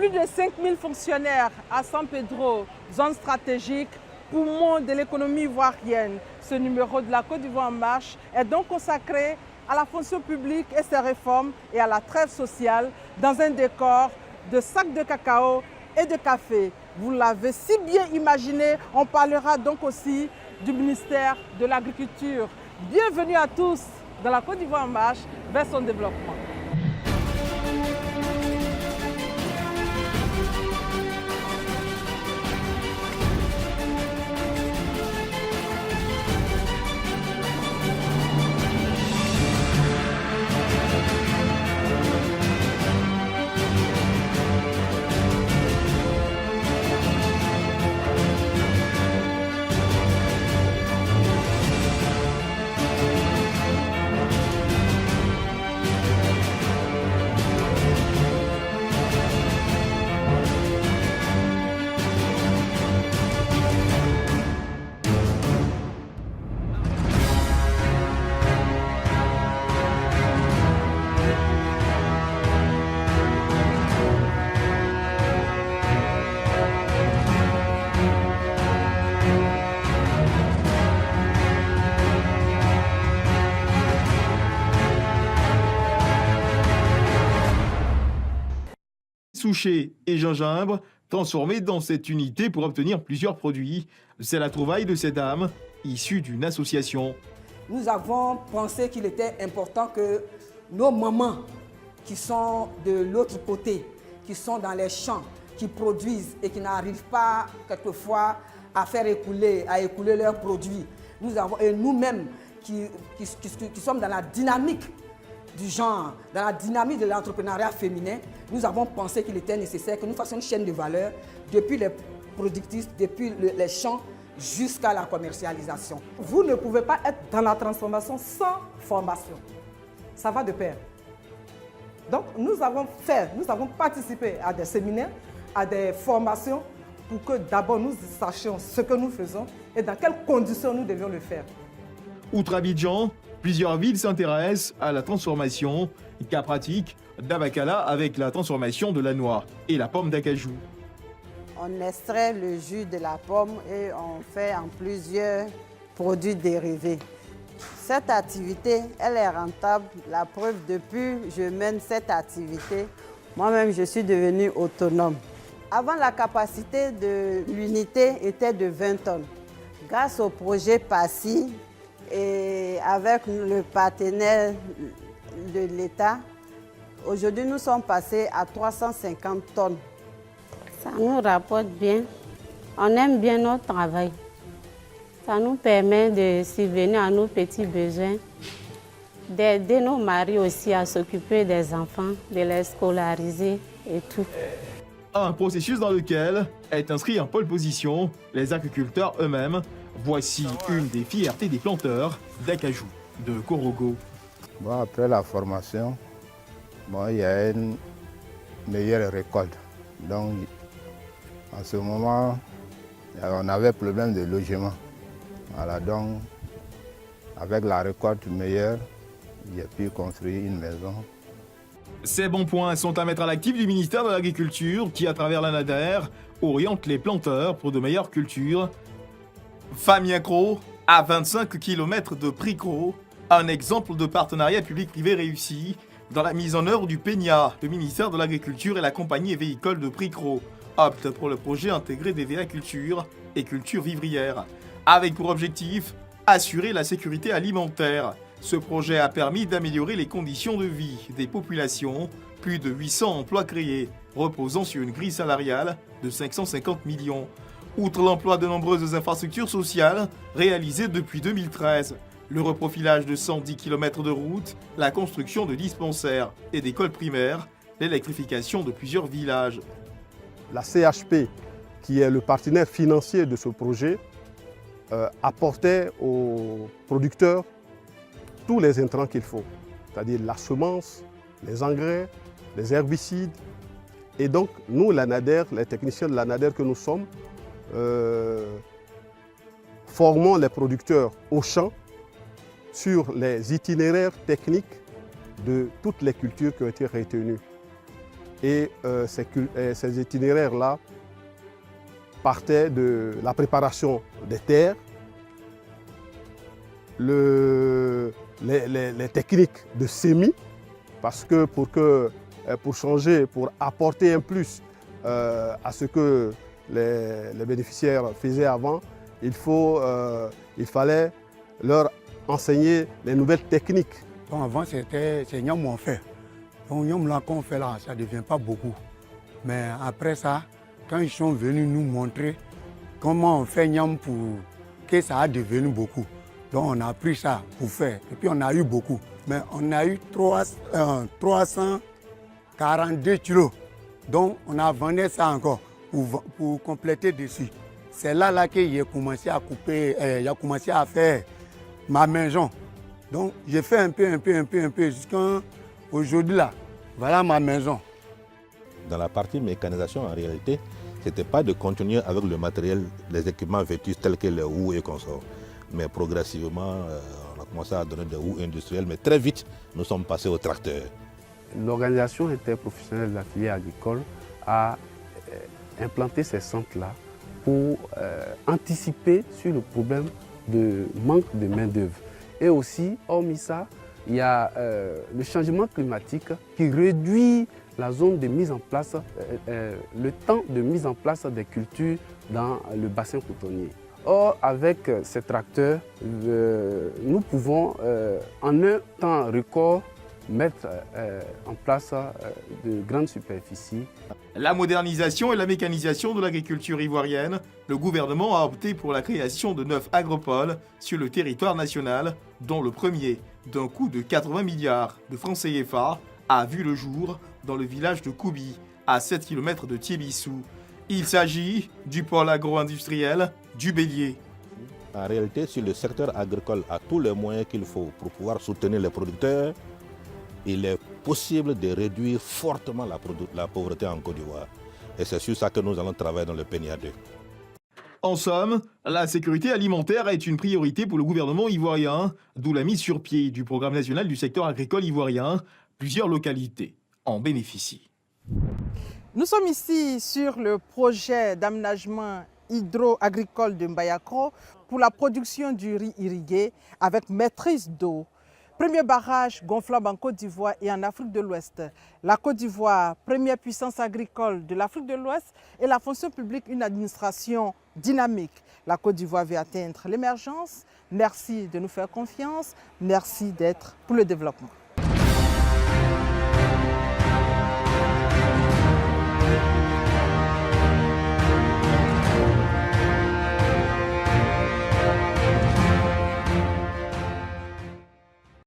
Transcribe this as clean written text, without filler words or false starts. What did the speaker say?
Plus de 5000 fonctionnaires à San Pedro, zone stratégique, poumon de l'économie ivoirienne. Ce numéro de la Côte d'Ivoire en marche est donc consacré à la fonction publique et ses réformes et à la trêve sociale dans un décor de sacs de cacao et de café. Vous l'avez si bien imaginé, on parlera donc aussi du ministère de l'Agriculture. Bienvenue à tous dans la Côte d'Ivoire en marche vers son développement. Souchet et gingembre transformés dans cette unité pour obtenir plusieurs produits. C'est la trouvaille de ces dames issues d'une association. Nous avons pensé qu'il était important que nos mamans qui sont de l'autre côté, qui sont dans les champs, qui produisent et qui n'arrivent pas quelquefois à écouler leurs produits, et nous-mêmes qui sommes dans la dynamique du genre, dans la dynamique de l'entrepreneuriat féminin, nous avons pensé qu'il était nécessaire que nous fassions une chaîne de valeur depuis les productrices, depuis les champs jusqu'à la commercialisation. Vous ne pouvez pas être dans la transformation sans formation. Ça va de pair. Donc nous avons participé à des séminaires, à des formations pour que d'abord nous sachions ce que nous faisons et dans quelles conditions nous devions le faire. Outre Abidjan, plusieurs villes s'intéressent à la transformation, cas pratique d'Abakala avec la transformation de la noix et la pomme d'acajou. On extrait le jus de la pomme et on fait en plusieurs produits dérivés. Cette activité, elle est rentable. La preuve, depuis que je mène cette activité, moi-même je suis devenue autonome. Avant, la capacité de l'unité était de 20 tonnes. Grâce au projet PASSI, et avec le partenaire de l'État, aujourd'hui nous sommes passés à 350 tonnes. Ça nous rapporte bien. On aime bien notre travail. Ça nous permet de subvenir à nos petits besoins, d'aider nos maris aussi à s'occuper des enfants, de les scolariser et tout. Un processus dans lequel est inscrit en pole position les agriculteurs eux-mêmes. Voici une des fiertés des planteurs d'acajou de Korogo. Bon, après la formation, il y a une meilleure récolte. Donc, en ce moment, on avait problème de logement. Voilà, donc, avec la récolte meilleure, j'ai pu construire une maison. Ces bons points sont à mettre à l'actif du ministère de l'Agriculture qui, à travers la NADER, oriente les planteurs pour de meilleures cultures. Famiacro, à 25 km de Pricro, un exemple de partenariat public-privé réussi dans la mise en œuvre du PENIA. Le ministère de l'Agriculture et la compagnie véhicole de Pricro optent pour le projet intégré des véhicultures et cultures vivrières, avec pour objectif assurer la sécurité alimentaire. Ce projet a permis d'améliorer les conditions de vie des populations, plus de 800 emplois créés, reposant sur une grille salariale de 550 millions. Outre l'emploi de nombreuses infrastructures sociales réalisées depuis 2013, le reprofilage de 110 km de routes, la construction de dispensaires et d'écoles primaires, l'électrification de plusieurs villages. La CHP, qui est le partenaire financier de ce projet, apportait aux producteurs tous les intrants qu'il faut, c'est-à-dire la semence, les engrais, les herbicides. Et donc, nous, la NADER, les techniciens de la NADER que nous sommes, formons les producteurs au champ sur les itinéraires techniques de toutes les cultures qui ont été retenues. Et ces itinéraires-là partaient de la préparation des terres, les techniques de semis, parce que pour changer, pour apporter un plus à ce que les bénéficiaires faisaient avant, il fallait leur enseigner les nouvelles techniques. Donc avant, c'est Nyam on fait. Donc Nyam là qu'on fait là, ça ne devient pas beaucoup. Mais après ça, quand ils sont venus nous montrer comment on fait Nyam pour que ça a devenu beaucoup. Donc on a appris ça pour faire. Et puis on a eu beaucoup. Mais on a eu 342 kilos. Donc on a vendu ça encore pour compléter dessus. C'est là qu'il a commencé à couper, il a commencé à faire ma maison. Donc j'ai fait un peu jusqu'à aujourd'hui là. Voilà ma maison. Dans la partie mécanisation, en réalité, ce n'était pas de continuer avec le matériel, les équipements vétustes tels que les houes et consorts. Mais progressivement, on a commencé à donner des houes industrielles, mais très vite, nous sommes passés au tracteur. L'organisation interprofessionnelle de la filière agricole a implanté ces centres-là pour anticiper sur le problème de manque de main-d'œuvre. Et aussi, hormis ça, il y a le changement climatique qui réduit la zone de mise en place, le temps de mise en place des cultures dans le bassin cotonnier. Or, avec ces tracteurs, nous pouvons en un temps record mettre en place de grandes superficies. La modernisation et la mécanisation de l'agriculture ivoirienne, le gouvernement a opté pour la création de 9 agropoles sur le territoire national, dont le premier, d'un coût de 80 milliards de francs CFA, a vu le jour dans le village de Koubi, à 7 km de Tiébissou. Il s'agit du pôle agro-industriel du Bélier. En réalité, si le secteur agricole a tous les moyens qu'il faut pour pouvoir soutenir les producteurs, il est possible de réduire fortement la pauvreté en Côte d'Ivoire. Et c'est sur ça que nous allons travailler dans le PNIA 2. En somme, la sécurité alimentaire est une priorité pour le gouvernement ivoirien, d'où la mise sur pied du programme national du secteur agricole ivoirien. Plusieurs localités en bénéficient. Nous sommes ici sur le projet d'aménagement hydro-agricole de Mbayakro pour la production du riz irrigué avec maîtrise d'eau. Premier barrage gonflable en Côte d'Ivoire et en Afrique de l'Ouest. La Côte d'Ivoire, première puissance agricole de l'Afrique de l'Ouest, et la fonction publique, une administration dynamique. La Côte d'Ivoire veut atteindre l'émergence. Merci de nous faire confiance. Merci d'être pour le développement.